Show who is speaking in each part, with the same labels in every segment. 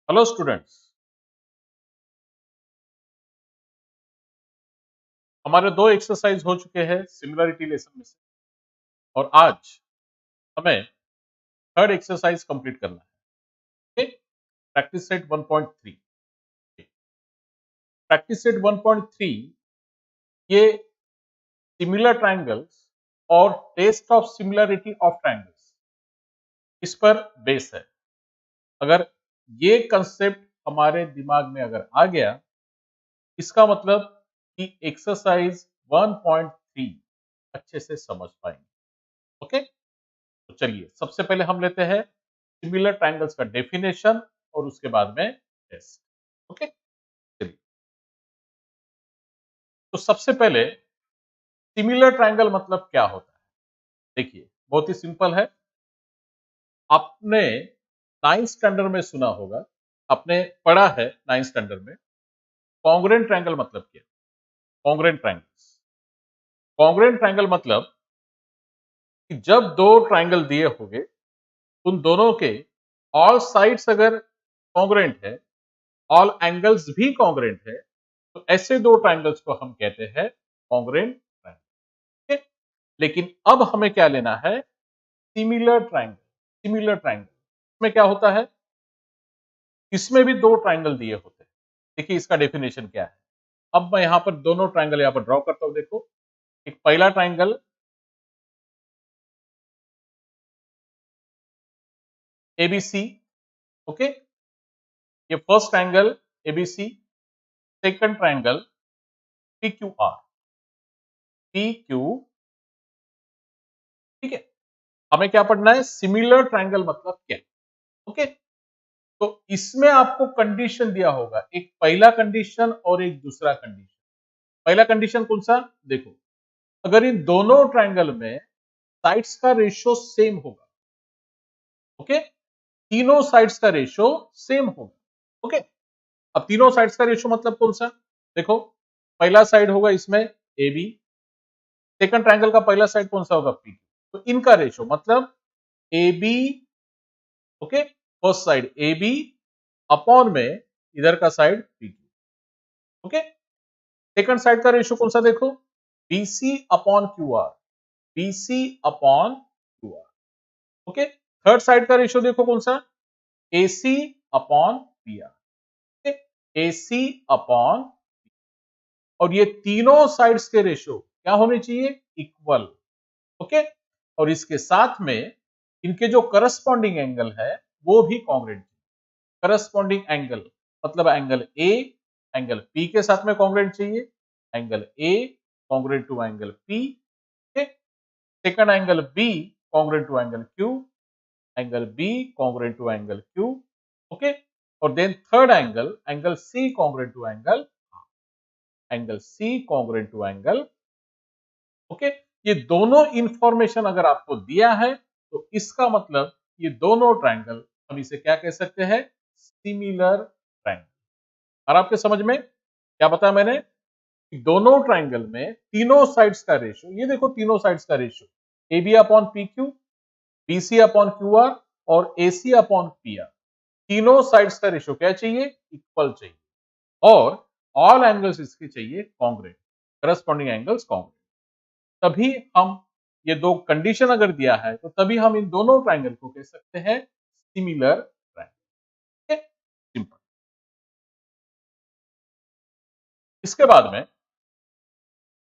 Speaker 1: Hello students. हमारे दो exercise हो चुके हैं सिमिलरिटी लेसन में से, और आज हमें थर्ड एक्सरसाइज कंप्लीट करना है। Practice set 1.3। प्रैक्टिस सेट 1.3 ये सिमिलर ट्रायंगल्स और test of similarity of triangles इस पर बेस है। अगर ये कंसेप्ट हमारे दिमाग में अगर आ गया, इसका मतलब कि एक्सरसाइज 1.3 अच्छे से समझ पाएंगे। ओके, तो चलिए सबसे पहले हम लेते हैं सिमिलर ट्रायंगल्स का डेफिनेशन और उसके बाद में टेस्ट। ओके, चलिए तो सबसे पहले सिमिलर ट्रायंगल मतलब क्या होता है। देखिए बहुत ही सिंपल है। आपने नाइन्थ स्टैंडर्ड में सुना होगा, आपने पढ़ा है नाइन्थ स्टैंडर्ड में कॉन्ग्रुएंट ट्रायंगल मतलब क्या। कॉन्ग्रुएंट ट्रायंगल्स, कॉन्ग्रुएंट ट्रायंगल मतलब कि जब दो ट्रायंगल दिए होंगे, उन दोनों के ऑल साइड्स अगर कॉन्ग्रुएंट है, ऑल एंगल्स भी कॉन्ग्रुएंट है, तो ऐसे दो ट्रायंगल्स को हम कहते हैं कॉन्ग्रुएंट ट्रायंगल। लेकिन अब हमें क्या लेना है, सिमिलर ट्रायंगल। सिमिलर ट्रायंगल इसमें क्या होता है, इसमें भी दो ट्रायंगल दिए होते हैं। देखिए इसका डेफिनेशन क्या है। अब मैं यहां पर दोनों ट्रायंगल यहां पर ड्रॉ करता हूं। देखो, एक पहला ट्रायंगल एबीसी। ओके, ये first triangle ABC. Second triangle PQR. PQ, ठीक है। हमें क्या पढ़ना है, सिमिलर ट्रायंगल मतलब क्या। ओके, तो इसमें आपको कंडीशन दिया होगा, एक पहला कंडीशन और एक दूसरा कंडीशन। पहला कंडीशन कौन सा, देखो, अगर इन दोनों ट्रायंगल में साइड्स का रेशियो सेम होगा। ओके, तीनों साइड्स का रेशियो सेम होगा। ओके, अब तीनों साइड्स का रेशियो मतलब कौन सा, देखो, पहला साइड होगा इसमें ए बी, सेकंड ट्रायंगल का पहला साइड कौन सा होगा, पी। तो इनका रेशियो मतलब A B, okay, first side A B upon में इधर का side P Q. Okay, second side का रेशियो कौन सा, देखो, BC upon Q R. BC upon Q R. Okay, third side का रेशियो देखो कौन सा, AC upon P R. AC upon, और ये तीनों साइड्स के रेशियो क्या होने चाहिए, इक्वल। ओके, और इसके साथ में इनके जो करस्पॉन्डिंग एंगल है वो भी कॉन्ग्रुएंट। करस्पॉन्डिंग एंगल मतलब एंगल ए एंगल पी के साथ में कॉन्ग्रुएंट चाहिए। Angle A congruent to angle P. Second angle B congruent to angle Q. Angle B congruent to angle Q. Okay, और then third angle, angle C congruent to angle, angle C congruent to angle. Okay, ये दोनों information अगर आपको दिया है तो इसका मतलब ये दोनों ट्रायंगल हम इसे क्या कह सकते हैं, सिमिलर ट्रायंगल। और आपके समझ में क्या बताया मैंने, दोनों ट्रायंगल में तीनों साइड्स का रेशियो, ये देखो तीनों साइड्स का ratio A B upon P Q, BC upon Q R और एसी अपॉन पी आर, तीनों साइड्स का रेशियो क्या चाहिए, इक्वल चाहिए। और ऑल एंगल्स इसके चाहिए कॉन्ग्रुएंट, करस्पॉन्डिंग एंगल्स कॉन्ग्रुएंट। तभी हम, ये दो कंडीशन अगर दिया है तो तभी हम इन दोनों ट्रायंगल को कह सकते हैं सिमिलर ट्रायंगल। सिंपल। इसके बाद में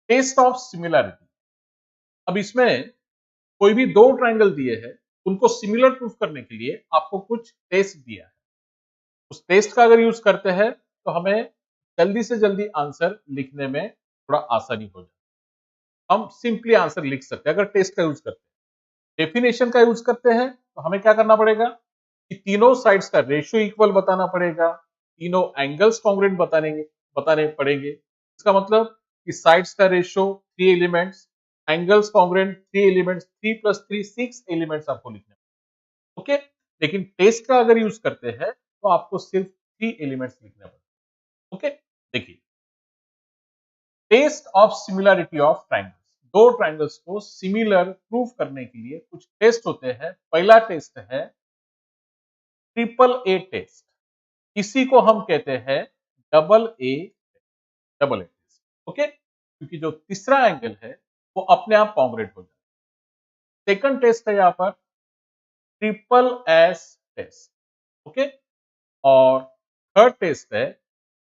Speaker 1: टेस्ट ऑफ सिमिलरिटी। अब इसमें कोई भी दो ट्रायंगल दिए हैं, उनको सिमिलर प्रूफ करने के लिए आपको कुछ टेस्ट दिया है। उस टेस्ट का अगर यूज करते हैं तो हमें जल्दी से जल्दी आंसर लिखने में थोड़ा आसानी हो जाए। हम सिंपली आंसर लिख सकते हैं अगर टेस्ट का यूज करते हैं। डेफिनेशन का यूज करते हैं तो हमें क्या करना पड़ेगा कि तीनों साइड्स का रेशियो इक्वल बताना पड़ेगा, तीनों एंगल्स कॉन्ग्रुएंट बताने पड़ेंगे। इसका मतलब कि साइड्स का ratio 3 elements, angles congruent 3 elements, 3 + 3 6 elements आपको लिखने। ओके, लेकिन टेस्ट का अगर यूज करते हैं तो आपको सिर्फ 3 एलिमेंट्स लिखने पड़ेंगे। ओके, देखिए, test of similarity of triangles. दो ट्रायंगल्स को सिमिलर प्रूफ करने के लिए कुछ टेस्ट होते हैं। पहला टेस्ट है ट्रिपल ए टेस्ट। इसी को हम कहते हैं डबल ए टेस्ट। ओके, क्योंकि जो तीसरा एंगल है वो अपने आप कॉन्ग्रुएंट हो जाता है। सेकंड टेस्ट है यहां पर ट्रिपल एस टेस्ट। ओके, और थर्ड टेस्ट है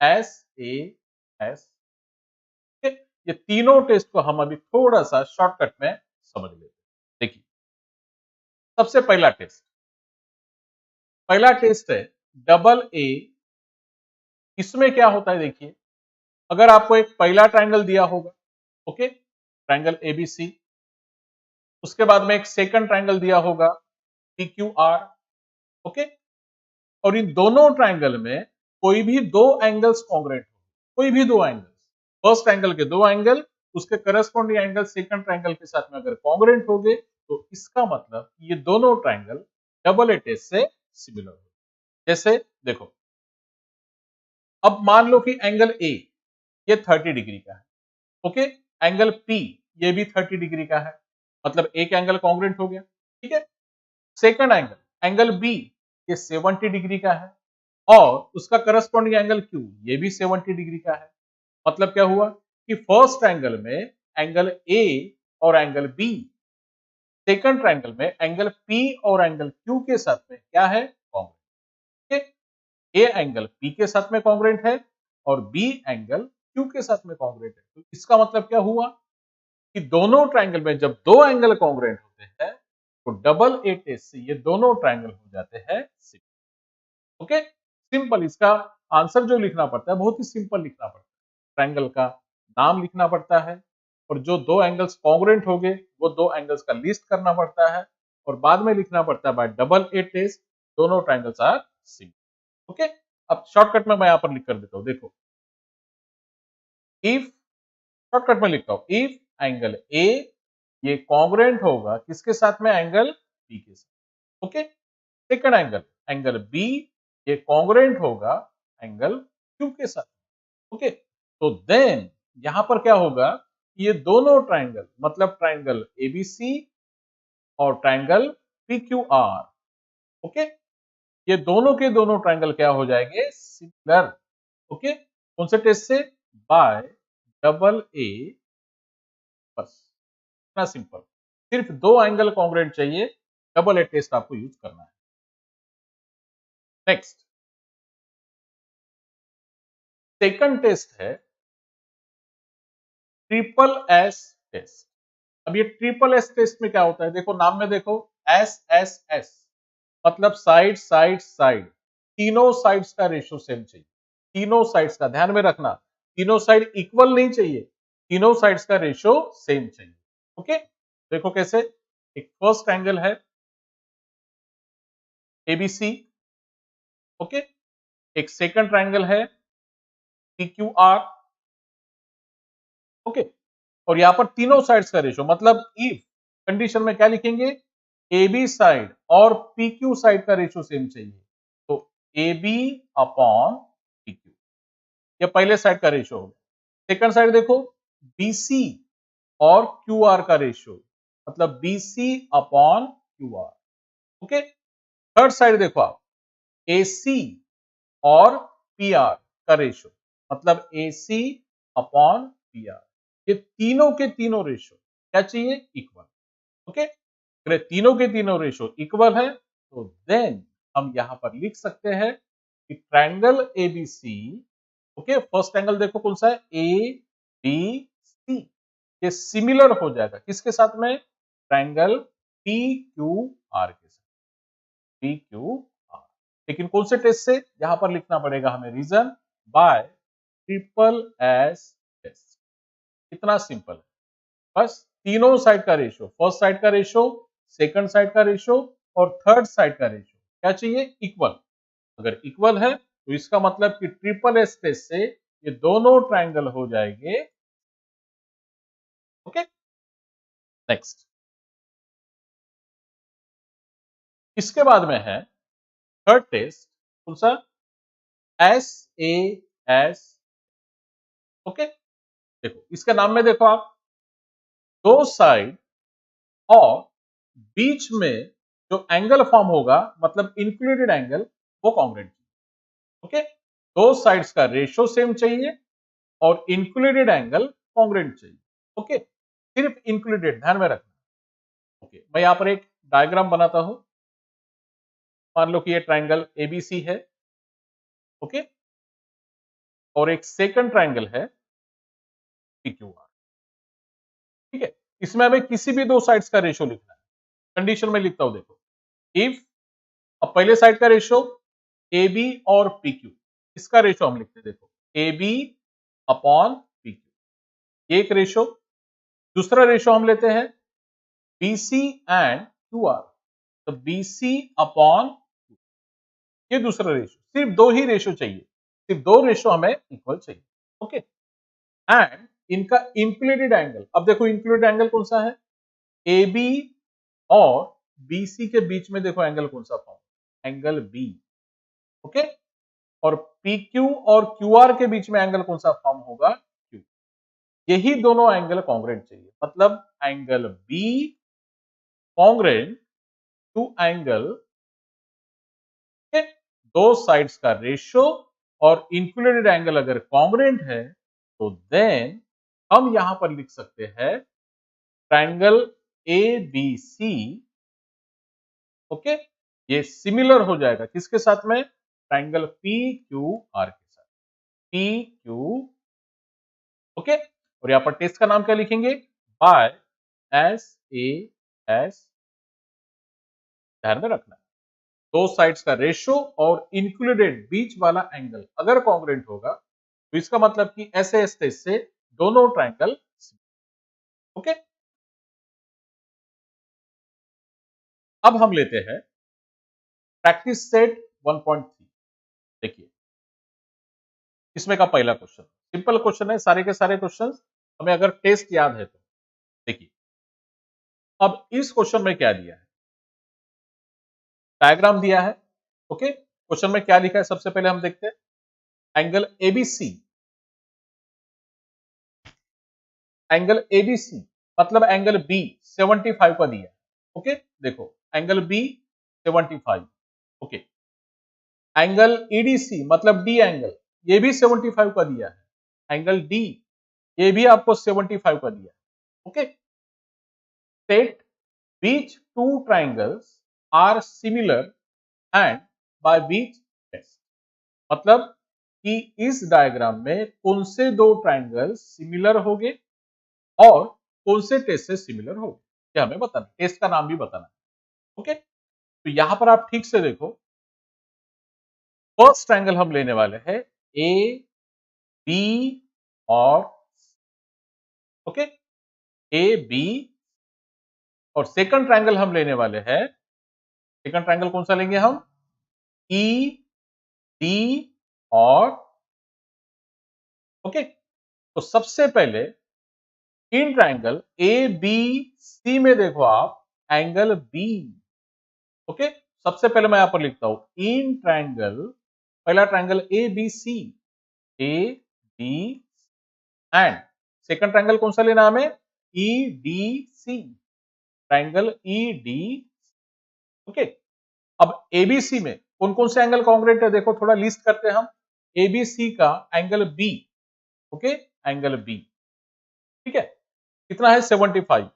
Speaker 1: एस ए एस। ये तीनों टेस्ट को हम अभी थोड़ा सा शॉर्टकट में समझ लेते हैं। देखिए, सबसे पहला टेस्ट है डबल ए। इसमें क्या होता है देखिए, अगर आपको एक पहला ट्रायंगल दिया होगा, ओके, ट्रायंगल एबीसी, उसके बाद में एक सेकंड ट्रायंगल दिया होगा पी क्यू आर, ओके, और इन दोनों ट्रायंगल में कोई भी दो एंगल्स कॉन्ग्रुएंट हो, कोई भी दो एंगल्स, फर्स्ट एंगल के दो एंगल उसके करस्पॉन्डिंग एंगल सेकंड ट्रायंगल के साथ में अगर कॉन्ग्रुएंट हो गए, तो इसका मतलब ये दोनों ट्रायंगल डबल ए टेस्ट से सिमिलर हो। जैसे देखो, अब मान लो कि एंगल ए ये 30 डिग्री का है, ओके, एंगल पी ये भी 30 डिग्री का है, मतलब एक एंगल कॉन्ग्रुएंट हो गया, ठीक है। सेकंड एंगल बी ये 70 डिग्री का है, और उसका करस्पॉन्डिंग एंगल क्यू ये भी 70 डिग्री का है। मतलब क्या हुआ कि फर्स्ट एंगल में एंगल ए और एंगल बी, सेकंड ट्रायंगल में एंगल पी और एंगल क्यू के साथ में क्या है, कॉन्ग्रुएंट। ए एंगल पी के साथ में कॉन्ग्रुएंट है और बी एंगल क्यू के साथ में कॉन्ग्रुएंट है। तो इसका मतलब क्या हुआ कि दोनों ट्रायंगल में जब दो एंगल कॉन्ग्रुएंट होते हैं तो डबल ए टेस्ट से ये दोनों ट्रायंगल हो जाते हैं सिमिलर। Okay, simple. इसका आंसर जो लिखना पड़ता है बहुत ही सिंपल लिखना पड़ता है। ट्रायंगल का नाम लिखना पड़ता है, और जो दो एंगल्स कॉन्ग्रुएंट हो गए वो दो एंगल्स का लिस्ट करना पड़ता है, और बाद में लिखना पड़ता है बाय डबल ए टेस्ट दोनों ट्रायंगल्स आर सिमिलर। ओके, अब शॉर्टकट में मैं यहां पर लिख कर देता हूं। देखो, इफ, शॉर्टकट में लिखता हूं, इफ एंगल ए ये कॉन्ग्रुएंट होगा किसके साथ में, एंगल बी के साथ। ओके, सेकंड एंगल बी ये कॉन्ग्रुएंट होगा एंगल क्यू के साथ। ओके, तो देन यहां पर क्या होगा, ये दोनों ट्रायंगल मतलब ट्रायंगल एबीसी और ट्रायंगल पीक्यूआर, ओके, ये दोनों के दोनों ट्रायंगल क्या हो जाएंगे, सिमिलर। ओके, कौन से टेस्ट से, बाय डबल ए। बस इतना सिंपल, सिर्फ दो एंगल कॉन्ग्रुएंट चाहिए, डबल ए टेस्ट आपको यूज करना है। नेक्स्ट, सेकंड टेस्ट है ट्रिपल एस टेस्ट। अब ये ट्रिपल एस टेस्ट में क्या होता है, देखो नाम में देखो, एस एस एस मतलब साइड साइड साइड, तीनों साइड्स का रेशियो सेम चाहिए। तीनों साइड्स का ध्यान में रखना, तीनों साइड इक्वल नहीं चाहिए, तीनों साइड्स का रेशियो सेम चाहिए। ओके, देखो कैसे, एक फर्स्ट एंगल है एबीसी, ओके, एक सेकंड ट्रायंगल है पीक्यूआर, ओके, और यहां पर तीनों साइड्स का रेशियो, मतलब इफ कंडीशन में क्या लिखेंगे, ए बी साइड और पी क्यू साइड का रेशियो सेम चाहिए। तो A B upon P Q, ये पहले साइड का रेशियो हो गया। सेकंड साइड देखो, बीसी और क्यू आर का रेशियो, मतलब BC upon Q R. Okay, third side देखो आप, एसी और पी आर का रेशियो, मतलब एसी अपॉन पी आर। ये तीनों के तीनों रेशियो क्या चाहिए, इक्वल। ओके, अगर तीनों के तीनों रेशियो इक्वल है तो देन हम यहां पर लिख सकते हैं कि triangle ABC, okay, first angle देखो कौन सा है, ए बी सी, ये सिमिलर हो जाएगा किसके साथ में, ट्रायंगल पी क्यू आर के साथ, पी क्यू आर। लेकिन कौन से टेस्ट से, यहां पर लिखना पड़ेगा हमें reason, by triple S test. इतना सिंपल है, बस तीनों साइड का रेशियो, फर्स्ट साइड का रेशियो, सेकंड साइड का रेशियो और थर्ड साइड का रेशियो क्या चाहिए, इक्वल। अगर इक्वल है तो इसका मतलब कि ट्रिपल एस टेस्ट से ये दोनों ट्रायंगल हो जाएंगे। ओके, नेक्स्ट, इसके बाद में है थर्ड टेस्ट, कौन सा, एस ए एस। ओके, देखो इसके नाम में देखो आप, दो साइड और बीच में जो एंगल फॉर्म होगा, मतलब इंक्लूडेड एंगल, वो कॉन्ग्रुएंट। ओके, दो साइड्स का रेशियो सेम चाहिए और इंक्लूडेड एंगल कॉन्ग्रुएंट चाहिए। ओके, सिर्फ इंक्लूडेड ध्यान में रखना। ओके, मैं यहां पर एक डायग्राम बनाता हूं। मान लो कि ये ट्रायंगल एबीसी है। ओके, और एक सेकंड ट्रायंगल है पीक्यूआर। ठीक है, इसमें हमें किसी भी दो साइड्स का रेशियो लिखना है। कंडीशन में लिखता हूं, देखो, इफ, अब पहले साइड का रेशियो ए बी और पी क्यू, इसका रेशियो हम लिखते हैं, देखो, A B upon P Q, ये एक रेशियो। दूसरा रेशियो हम लेते हैं B C and Q R, तो बी सी अपॉन, ये दूसरा रेशियो। सिर्फ दो ही रेशियो चाहिए, सिर्फ दो रेशियो हमें इक्वल चाहिए। ओके, एंड इनका इंक्लूडेड एंगल, अब देखो इंक्लूडेड एंगल कौन सा है, ए बी और बीसी के बीच में देखो एंगल कौन सा फॉर्म, एंगल बी। ओके, और पी क्यू और क्यू आर के बीच में एंगल कौन सा फॉर्म होगा, क्यू। यही दोनों एंगल कॉन्ग्रुएंट चाहिए, मतलब angle B congruent to angle, दो साइड्स का रेशियो और इंक्लूडेड एंगल अगर कॉन्ग्रुएंट है तो देन हम यहां पर लिख सकते हैं triangle A B C. Okay, ये सिमिलर हो जाएगा किसके साथ में, ट्रायंगल पी क्यू आर के साथ, पी क्यू। ओके, और यहां पर टेस्ट का नाम क्या लिखेंगे, बाय एस ए एस, ध्यान में रखना, दो साइड्स का रेशियो और इंक्लूडेड बीच वाला एंगल अगर कॉन्ग्रुएंट होगा तो इसका मतलब कि ऐसे ऐसे से दोनों ट्रायंगल। ओके, अब हम लेते हैं प्रैक्टिस सेट 1.3। देखिए, इसमें का पहला क्वेश्चन सिंपल क्वेश्चन है, सारे के सारे क्वेश्चन हमें अगर टेस्ट याद है तो। देखिए, अब इस क्वेश्चन में क्या दिया है, डायग्राम दिया है। ओके, क्वेश्चन में क्या लिखा है सबसे पहले हम देखते हैं, एंगल एबीसी, एंगल एबीसी मतलब एंगल बी 75 का दिया है। ओके, देखो angle B 75। Okay, angle EDC मतलब डी एंगल, ये भी 75 का दिया है। एंगल डी, ये भी आपको 75 का दिया है। Okay, set which two triangles are similar and by which test, मतलब कि इस डायग्राम में कौन से दो ट्रायंगल सिमिलर होंगे और कौन से टेस्ट से सिमिलर होंगे, ये हमें बताना, टेस्ट का नाम भी बताना है। ओके, तो यहां पर आप ठीक से देखो, फर्स्ट ट्रायंगल हम लेने वाले हैं ए बी और, ओके, ए बी, और सेकंड ट्रायंगल हम लेने वाले हैं, सेकंड ट्रायंगल कौन सा लेंगे हम, ई डी और, ओके, तो सबसे पहले इन ट्रायंगल ए बी सी में देखो आप एंगल बी। ओके, सबसे पहले मैं यहां पर लिखता हूं इन ट्रायंगल, पहला triangle A B C, A B, and second triangle कौन सा लेना हमें, E D C, triangle E D. Okay, अब एबीसी में कौन कौन से एंगल कॉन्ग्रुएंट है, देखो थोड़ा लिस्ट करते हैं हम। एबीसी का angle B, okay, angle B, ठीक है, कितना है 75,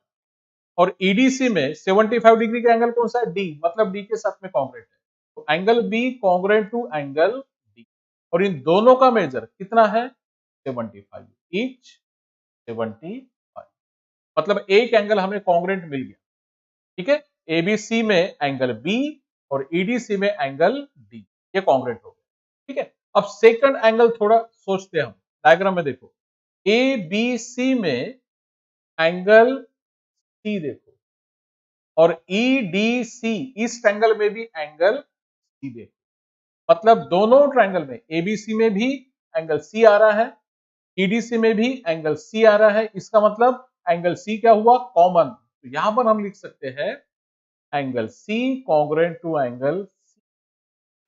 Speaker 1: और ईडीसी में 75 डिग्री का एंगल कौन सा है, डी, मतलब डी के साथ में कॉन्ग्रुएंट है, तो angle B congruent to angle D, और इन दोनों का मेजर कितना है 75, ईच 75, मतलब एक एंगल हमें कॉन्ग्रुएंट मिल गया। ठीक है, एबीसी में एंगल बी और ईडीसी में एंगल डी, ये कॉन्ग्रुएंट हो गया। ठीक है, अब सेकंड एंगल थोड़ा सोचते हैं हम, डायग्राम में देखो, ए बी सी में एंगल सी देखो, और ई डी सी इस ट्रायंगल में भी एंगल सी देखो, मतलब दोनों ट्रायंगल में एबीसी में भी एंगल सी आ रहा है, ईडीसी में भी एंगल सी आ रहा है, इसका मतलब एंगल सी क्या हुआ, कॉमन। तो यहां पर हम लिख सकते हैं angle C congruent to angle C,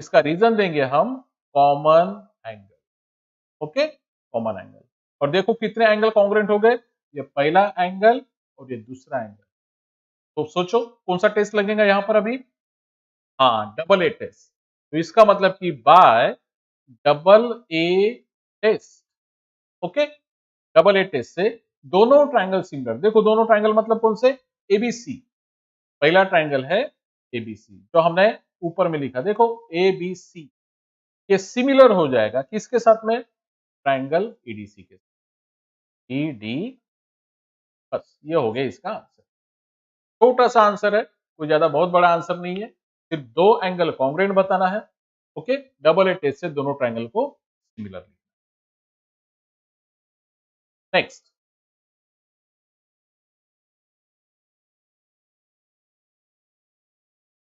Speaker 1: इसका रीजन देंगे हम common angle. Okay, common angle, और देखो कितने एंगल कॉन्ग्रुएंट हो गए, ये पहला एंगल और ये दूसरा एंगल, तो सोचो कौन सा टेस्ट लगेगा यहां पर अभी, हाँ डबल ए टेस्ट। तो इसका मतलब कि by double A test. Okay, double A test से दोनों ट्रायंगल सिमिलर, देखो दोनों ट्रायंगल मतलब कौन से, एबीसी। पहला ट्रायंगल है एबीसी जो हमने ऊपर में लिखा, देखो एबीसी, ये सिमिलर हो जाएगा किसके साथ में, ट्रायंगल ईडीसी के साथ, ईडी। बस ये हो गया इसका आंसर। छोटा सा आंसर है, कोई ज्यादा बहुत बड़ा आंसर नहीं है, सिर्फ दो एंगल कॉन्ग्रुएंट बताना है। ओके, डबल ए टेस्ट से दोनों ट्रायंगल को सिमिलर लिखना। नेक्स्ट,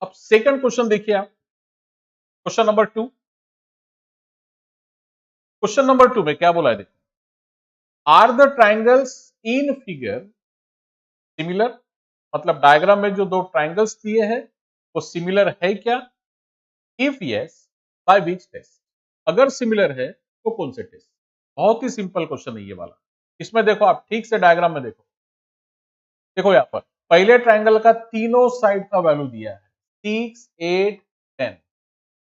Speaker 1: अब सेकंड क्वेश्चन देखिए आप, क्वेश्चन नंबर 2। क्वेश्चन नंबर 2 में क्या बोला है, देखो, are the triangles in figure similar, मतलब डायग्राम में जो दो ट्रायंगल्स दिए हैं वो सिमिलर है क्या, if yes by which test, अगर सिमिलर है तो कौन से टेस्ट। बहुत ही सिंपल क्वेश्चन है ये वाला। इसमें देखो आप ठीक से डायग्राम में देखो, देखो यहां पर पहले ट्रायंगल का तीनों साइड का वैल्यू दिया है 6, 8, 10।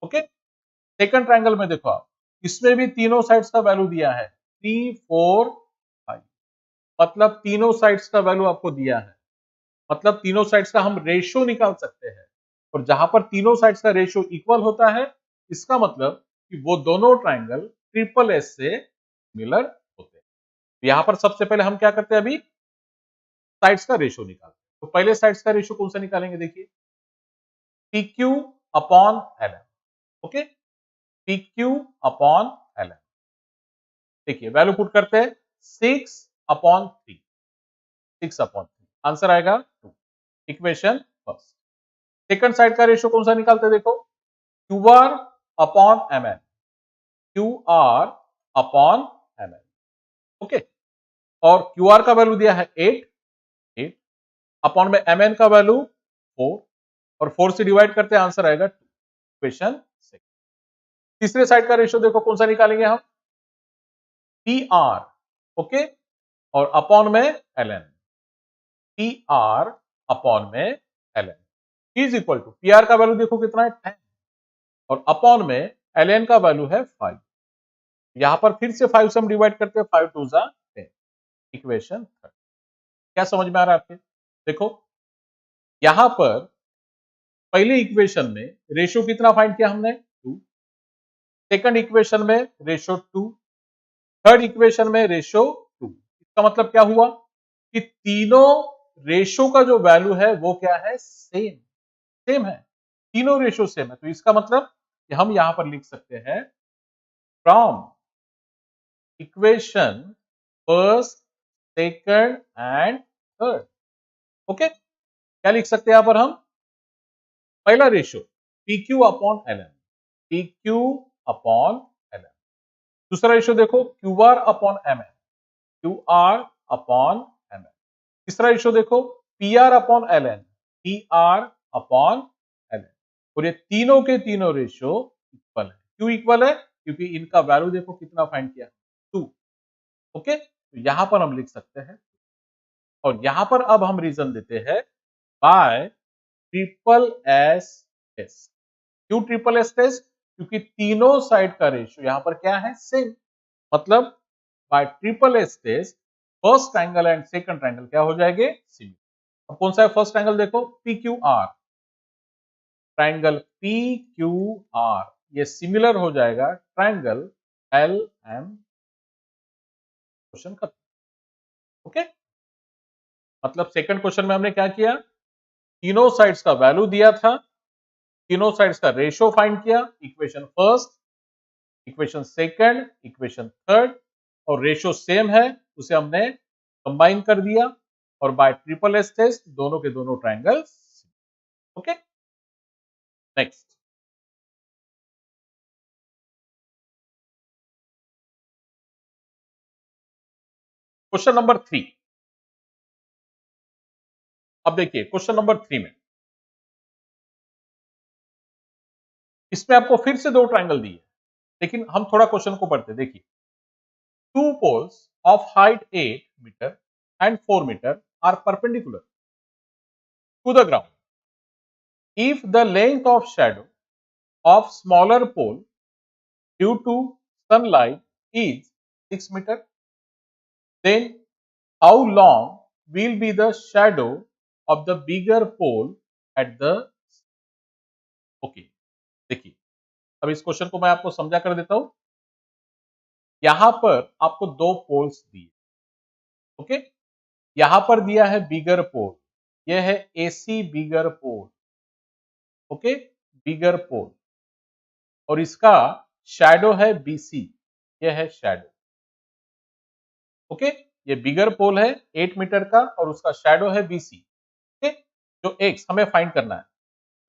Speaker 1: ओके, सेकंड ट्रायंगल में देखो आप, इसमें भी तीनों साइड्स का वैल्यू दिया है 3, 4, 5, मतलब तीनों साइड्स का वैल्यू आपको दिया है, मतलब तीनों साइड्स का हम रेशियो निकाल सकते हैं। और जहां पर तीनों साइड्स का रेशियो इक्वल होता है, इसका मतलब कि वो दोनों ट्रायंगल ट्रिपल एस से मिलर होते हैं। यहां पर सबसे पहले हम क्या करते हैं, अभी साइड्स का रेशियो निकालते हैं। तो पहले साइड्स का रेशियो कौन सा निकालेंगे, देखिए PQ upon LN। Okay, PQ upon LN, देखिए वैल्यू पुट करते हैं 6 अपॉन 3, 6 अपॉन 3, आंसर आएगा 2, इक्वेशन फर्स्ट। सेकंड साइड का रेशियो कौन सा निकालते हैं, देखो QR upon MN, QR upon MN। Okay, और QR का वैल्यू दिया है 8, 8 अपॉन में MN का वैल्यू 4, और 4 से डिवाइड करते हैं, आंसर आएगा 2, इक्वेशन सेकंड। तीसरे साइड का रेशियो देखो कौन सा निकालेंगे हम, PR। ओके, और अपॉन में LN, PR अपॉन में LN is equal to, PR का वैल्यू देखो कितना है 10, और अपॉन में LN का वैल्यू है 5। यहां पर फिर से 5 से हम डिवाइड करते हैं, 5 2 जा 10, इक्वेशन थर्ड। क्या समझ में आ रहा है आपके, देखो यहां पर पहले इक्वेशन में रेशियो कितना फाइंड किया हमने 2, सेकंड इक्वेशन में रेशियो 2, थर्ड इक्वेशन में रेशियो 2। इसका मतलब क्या हुआ कि तीनों रेशियो का जो वैल्यू है वो क्या है, सेम, सेम है, तीनों रेशियो सेम है। तो इसका मतलब कि हम यहां पर लिख सकते हैं from equation first, second and third. Okay, क्या लिख सकते हैं यहां पर हम, पहला ratio PQ upon LN, PQ upon LN। दूसरा रेशियो देखो QR upon MN, QR upon MN। तीसरा रेशियो देखो PR upon LN, PR upon LN। और ये तीनों के तीनों रेशियो इक्वल है। क्यों इक्वल है, क्योंकि इनका वैल्यू देखो कितना फाइंड किया 2। ओके, तो यहां पर हम लिख सकते हैं, और यहां पर अब हम रीजन देते हैं बाय ट्रिपल एस टेस्ट। क्यों ट्रिपल एस टेस्ट, क्योंकि तीनों साइड का रेशियो यहां पर क्या है, सेम, मतलब by triple S test first triangle and second triangle क्या हो जाएंगे, सिमिलर। अब कौन सा है फर्स्ट ट्रायंगल, देखो PQR, ट्रायंगल PQR ये सिमिलर हो जाएगा ट्रायंगल LM, क्वेश्चन खत्म। ओके, मतलब सेकंड क्वेश्चन में हमने क्या किया, तीनों साइड्स का वैल्यू दिया था, तीनों साइड्स का रेशियो फाइंड किया, equation first, equation second, equation third, और रेशियो सेम है उसे हमने कंबाइन कर दिया, और बाय ट्रिपल एस टेस्ट दोनों के दोनों triangles. Okay, next, question number 3। अब देखिए क्वेश्चन नंबर 3 में इसमें आपको फिर से दो ट्रायंगल दिए, लेकिन हम थोड़ा क्वेश्चन को पढ़ते, देखिए two poles of height 8 metre and 4 metre are perpendicular to the ground if the length of shadow of smaller pole due to sunlight is 6 metre, then how long will be the shadow of the bigger pole at the, okay देखिए, अब इस question को मैं आपको समझा कर देता हूं। यहां पर आपको दो पोल्स दिए, ओके, यहां पर दिया है बिगर पोल, यह है एसी बिगर पोल, ओके, बिगर पोल, और इसका शैडो है बीसी, यह है शैडो, ओके, ये बिगर पोल है 8 मीटर का और उसका शैडो है बीसी, ओके, जो एक्स हमें फाइंड करना है।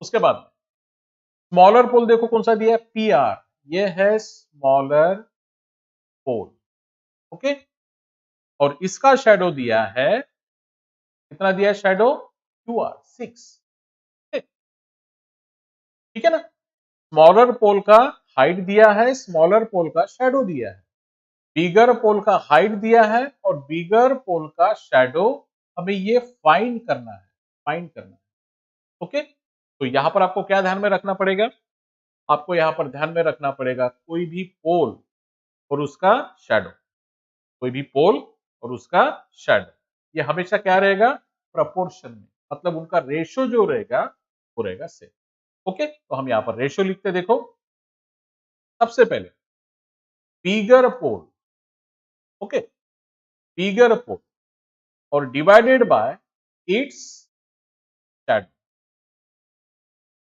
Speaker 1: उसके बाद स्मॉलर पोल देखो कौन सा दिया है, पी आर, ये है स्मॉलर पोल, ओके, और इसका शैडो दिया है, कितना दिया है शैडो, क्यू आर 6, ठीक है ना। स्मॉलर पोल का हाइट दिया है, स्मॉलर पोल का शैडो दिया है, बिगर पोल का हाइट दिया है और बिगर पोल का शैडो, हमें ये फाइंड करना है, फाइंड करना है, ओके। तो यहां पर आपको क्या ध्यान में रखना पड़ेगा, आपको यहां पर ध्यान में रखना पड़ेगा कोई भी पोल और उसका शैडो, कोई भी पोल और उसका शैडो, ये हमेशा क्या रहेगा, प्रपोर्शन में, मतलब उनका रेशो जो रहेगा वो रहेगा सेम, ओके। तो हम यहां पर रेशो लिखते, देखो सबसे पहले बिगर पोल, ओके, बिगर पोल और divided by its shadow,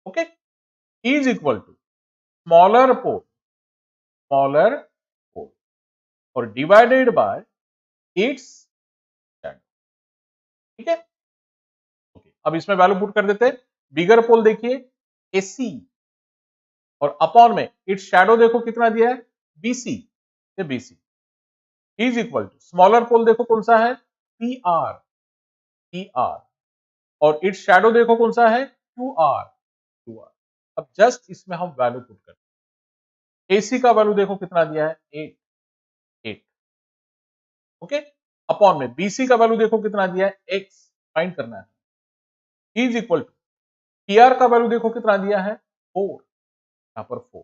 Speaker 1: okay, is equal to smaller pole, smaller pole और डिवाइडेड बाय इट्स शैडो, ठीक है, ओके। अब इसमें वैल्यू पुट कर देते हैं, बिगर पोल देखिए एसी और अपॉन में इट्स शैडो देखो कितना दिया है, बीसी, ये BC, is equal to smaller pole देखो कौन सा है, पी आर, पी आर, और इट्स शैडो देखो कौन सा है, क्यू आर, क्यू आर। अब जस्ट इसमें हम वैल्यू पुट करते हैं, एसी का वैल्यू देखो कितना दिया है, 8, 8, ओके, अपॉन में बीसी का वैल्यू देखो कितना दिया है, एक्स, फाइंड करना है, इज इक्वल टू पीआर का वैल्यू देखो कितना दिया है, 4, यहां पर 4,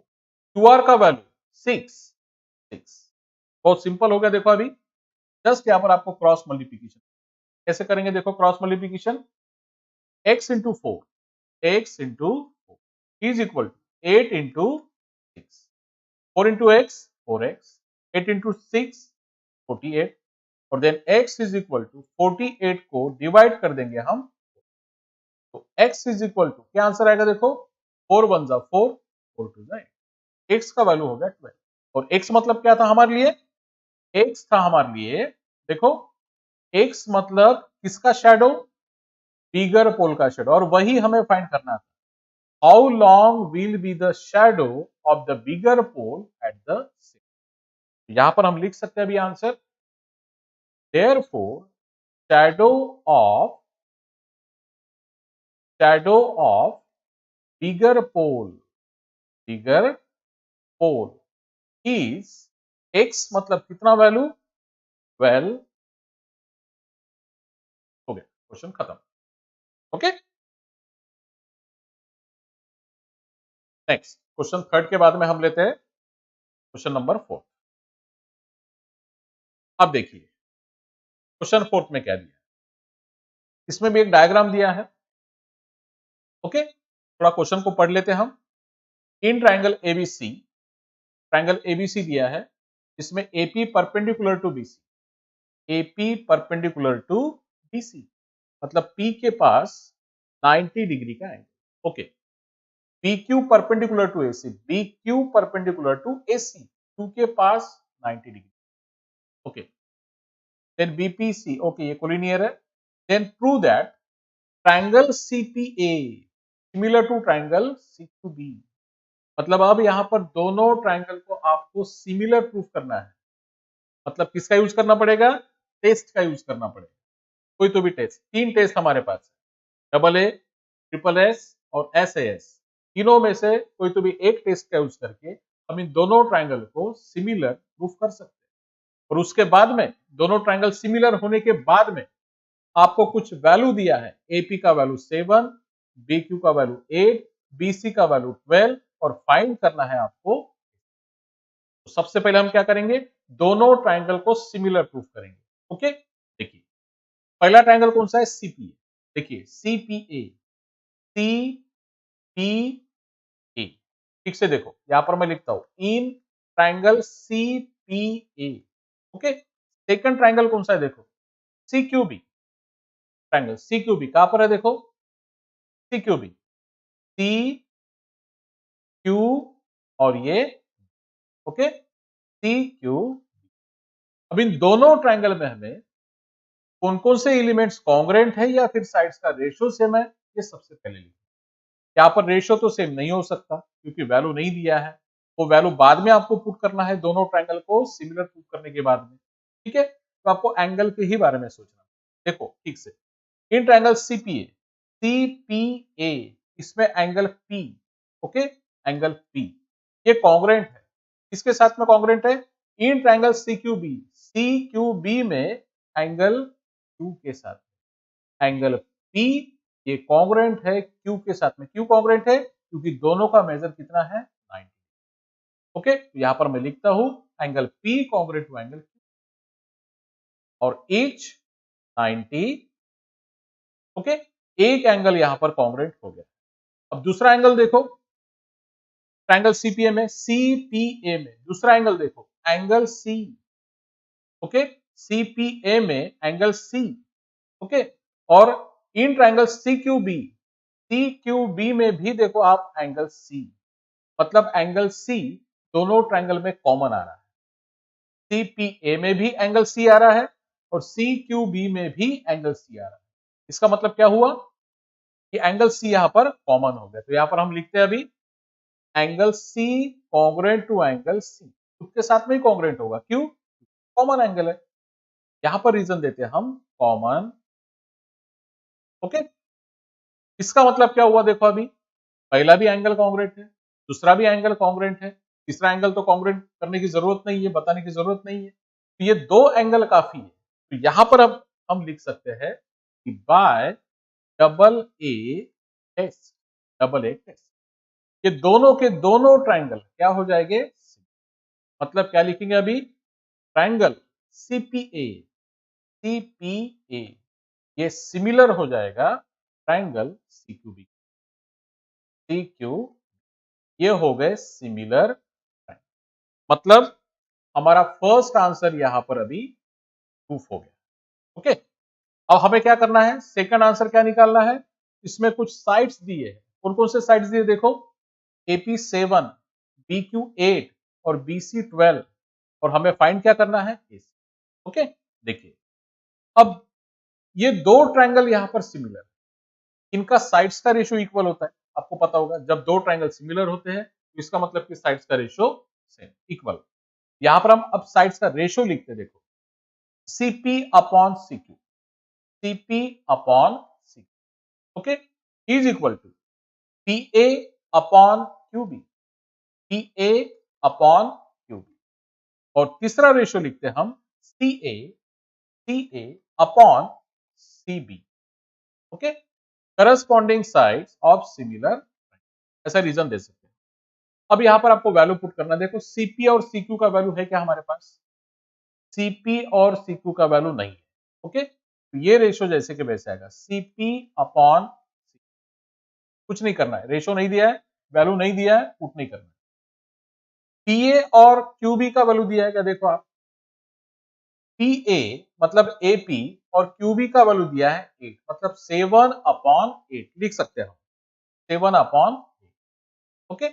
Speaker 1: क्यूआर का वैल्यू 6, 6, बहुत सिंपल हो गया। देखो अभी जस्ट यहां पर आपको क्रॉस मल्टीप्लीकेशन कैसे करेंगे, देखो cross multiplication, x into 4, x into 4 is equal to 8 into 6, 4 into x 4x, 8 into 6 48, और then x is equal to 48 को डिवाइड कर देंगे हम, तो x इज इक्वल टू क्या आंसर आएगा, देखो 4 1 जा 4, 4 2 जा 8, x का वैल्यू हो गया 12, और x मतलब क्या था हमारे लिए, x था हमारे लिए, देखो x मतलब किसका शैडो, बिगर पोल का शैडो, और वही हमें फाइंड करना था, how long will be the shadow of the bigger pole at the centre. यहां पर हम लिख सकते हैं अभी answer, therefore shadow of, shadow of bigger pole, bigger pole is x मतलब कितना वैल्यू, 12, हो गया, क्वेश्चन खत्म, ओके। नेक्स्ट क्वेश्चन थर्ड के बाद में हम लेते हैं क्वेश्चन नंबर 4। अब देखिए क्वेश्चन फोर्थ में क्या दिया, इसमें भी एक डायग्राम दिया है, ओके, थोड़ा क्वेश्चन को पढ़ लेते हैं हम। In triangle ABC, triangle ABC दिया है, इसमें AP perpendicular to BC, AP perpendicular to BC, मतलब पी के पास 90 डिग्री का angle, okay, BQ perpendicular to AC, BQ perpendicular to AC, Q के पास 90 degree, okay, then BPC, okay, ये कोलिनियर है, then prove that triangle CPA similar to triangle C2B, मतलब अब यहां पर दोनों ट्रायंगल को आपको सिमिलर प्रूफ करना है, मतलब किसका यूज करना पड़ेगा, टेस्ट का यूज करना पड़ेगा, कोई तो भी टेस्ट, तीन टेस्ट हमारे पास है, डबल ए, ट्रिपल एस और SAS, तीनों में से कोई तो भी एक टेस्ट का यूज करके हम इन दोनों ट्रायंगल को सिमिलर प्रूफ कर सकते हैं, और उसके बाद में दोनों ट्रायंगल सिमिलर होने के बाद में आपको कुछ वैल्यू दिया है, एपी का वैल्यू 7, बीक्यू का वैल्यू 8, बीसी का वैल्यू 12, और फाइंड करना है आपको, तो सबसे पहले हम क्या करेंगे, दोनों ट्रायंगल को सिमिलर प्रूफ करेंगे। ओके, देखिए पहला ट्रायंगल कौन सा है, सीपीए। देखिए सीपीए, सीपीए, ठीक से देखो, यहां पर मैं लिखता हूं in triangle CPA. Okay, second triangle कौन सा है, देखो सीक्यूबी, ट्रायंगल सीक्यूबी कहां पर है, देखो सीक्यूबी, सी क्यू और ये, ओके सी क्यू। अब इन दोनों ट्रायंगल में हमें कौन कौन से एलिमेंट्स कॉन्ग्रेंट है या फिर साइड्स का रेशियो सेम है, ये सबसे पहले लिखो। यहाँ पर रेशियो तो सेम नहीं हो सकता क्योंकि वैल्यू नहीं दिया है, वो वैल्यू बाद में आपको पुट करना है दोनों ट्रायंगल को सिमिलर पुट करने के बाद में। ठीक है, तो आपको एंगल के ही बारे में सोचना। देखो ठीक से, इन ट्रायंगल सीपीए, सीपीए इसमें angle P, okay angle P ये कॉन्ग्रेंट है, किसके साथ में कॉन्ग्रेंट है, इन ट्रायंगल सीक्यूबी, सीक्यूबी में एंगल क्यू के साथ, एंगल पी ये कॉन्ग्रेंट है क्यू के साथ में। क्यों कॉन्ग्रेंट है, क्योंकि दोनों का मेजर कितना है, 90। ओके, तो यहां पर मैं लिखता हूं angle P congruent to angle Q और एच 90। ओके, एक एंगल यहां पर कॉन्ग्रेंट हो गया। अब दूसरा एंगल देखो, ट्रायंगल सीपीए में, सीपीए में दूसरा एंगल देखो, एंगल सी। ओके, सीपीए में एंगल सी, ओके, और इन ट्रायंगल सीक्यूबी, सीक्यूबी में भी देखो आप एंगल सी, मतलब एंगल सी दोनों ट्रायंगल में कॉमन आ रहा है। सीपीए में भी एंगल सी आ रहा है और सीक्यूबी में भी एंगल सी आ रहा है। इसका मतलब क्या हुआ कि एंगल सी यहां पर कॉमन हो गया। तो यहां पर हम लिखते हैं अभी angle C congruent to angle C, उसके साथ में ही कॉन्ग्रेंट होगा, क्यों, कॉमन एंगल है। यहां पर रीजन देते हैं हम कॉमन। ओके, इसका मतलब क्या हुआ, देखो अभी पहला भी एंगल कॉन्ग्रेंट है, दूसरा भी एंगल कॉन्ग्रेंट है, तीसरा एंगल तो कॉन्ग्रेंट करने की जरूरत नहीं है, बताने की जरूरत नहीं है, तो ये दो एंगल काफी है। तो यहां पर अब हम लिख सकते हैं कि by double A test, double A test, ये दोनों के दोनों ट्रायंगल क्या हो जाएंगे, मतलब क्या लिखेंगे अभी, ट्रायंगल सीपीए, सीपीए ये सिमिलर हो जाएगा ट्रायंगल सीक्यूबी, सीक्यू ये हो गए सिमिलर। मतलब हमारा फर्स्ट आंसर यहां पर अभी प्रूफ हो गया। ओके, अब हमें क्या करना है, सेकंड आंसर क्या निकालना है, इसमें कुछ साइड्स दिए हैं, कौन कौन से साइड्स दिए, देखो AP7, BQ8 और BC12, और हमें फाइंड क्या करना है, ओके देखिए अब ये दो ट्रायंगल यहां पर सिमिलर, इनका साइड्स का रेशियो इक्वल होता है। आपको पता होगा जब दो ट्रायंगल सिमिलर होते हैं तो इसका मतलब कि साइड्स का रेशियो सेम इक्वल। यहां पर हम अब साइड्स का रेशियो लिखते हैं, देखो CP upon CQ, CP upon CQ, okay is equal to PA upon QB, PA upon QB, और तीसरा रेशियो लिखते हैं हम CA, CA upon CB। Okay, corresponding sides of similar, ऐसा रीजन दे सकते हैं। अब यहां पर आपको वैल्यू पुट करना, देखो सीपी और सीक्यू का वैल्यू है क्या हमारे पास, सीपी और सीक्यू का वैल्यू नहीं है। ओके, तो ये रेशियो जैसे कि वैसे आएगा, सीपी अपॉन, कुछ नहीं करना है, रेशियो नहीं दिया है, वैल्यू नहीं दिया है, पुट नहीं करना है। पीए और क्यूबी का वैल्यू दिया है क्या, देखो आप पीए मतलब एपी और क्यूबी का वैल्यू दिया है 8, मतलब 7 अपॉन 8 लिख सकते हैं हम, 7 upon 8। Okay,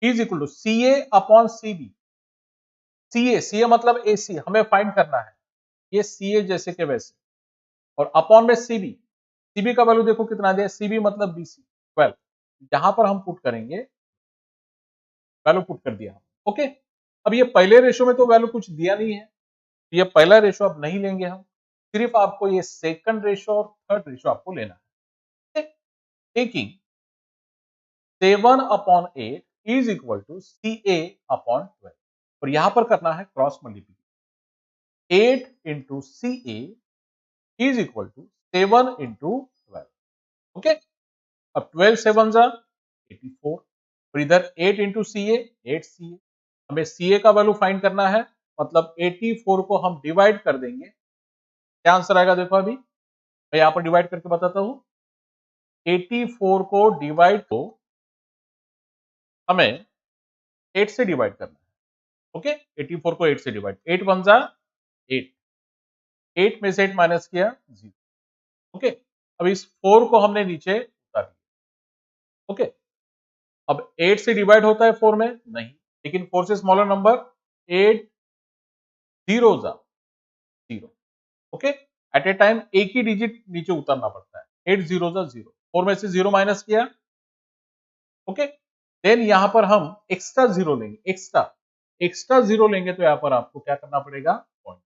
Speaker 1: is equal to CA upon CB, CA मतलब एसी हमें फाइंड करना है, ये सीए जैसे के वैसे, और अपॉन में सीबी, सीबी का वैल्यू देखो कितना दिया, सीबी मतलब बीसी 12, यहां पर हम पुट करेंगे, वैल्यू पुट कर दिया। ओके, अब ये पहले रेशो में तो वैल्यू कुछ दिया नहीं है, ये पहला रेशो अब नहीं लेंगे हम, सिर्फ आपको ये सेकंड रेशो और थर्ड रेशो आपको लेना है। Taking 7 upon 8 is equal to CA upon 12, और यहां पर करना है cross multiplication, 8 into CA is equal to 7 into 12। Okay, अब 12 7 जा 84, और इधर 8 इंटू CA 8 CA, हमें सी ए का वैल्यू फाइंड करना है, मतलब 84 को हम डिवाइड कर देंगे। क्या आंसर आएगा देखो अभी मैं यहां पर डिवाइड करके बताता हूं। 84 को डिवाइड को हमें 8 से डिवाइड करना है। ओके, 84 को 8 से डिवाइड, 8 वन जा 8, 8 में से 8 माइनस किया 0। ओके, अब इस 4 को हमने नीचे उतार दिया। ओके, अब 8 से डिवाइड होता है 4 में नहीं, लेकिन 4 से स्मॉलर नंबर 8 जीरो जा 0। ओके, एट ए टाइम एक ही डिजिट नीचे उतारना पड़ता है। 8 जीरो जा 0, 4 में से 0 माइनस किया। ओके, देन यहां पर हम एक्स्ट्रा 0 लेंगे, एक्स्ट्रा 0 लेंगे तो यहां पर आपको क्या करना पड़ेगा, पॉइंट,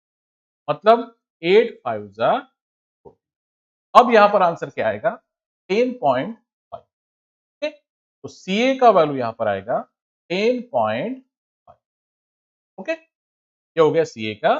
Speaker 1: मतलब 8 5 जा 40। अब यहां पर आंसर क्या आएगा, 10.5। ओके, तो सीए का वैल्यू यहां पर आएगा 10.5। ओके, ये हो गया सीए का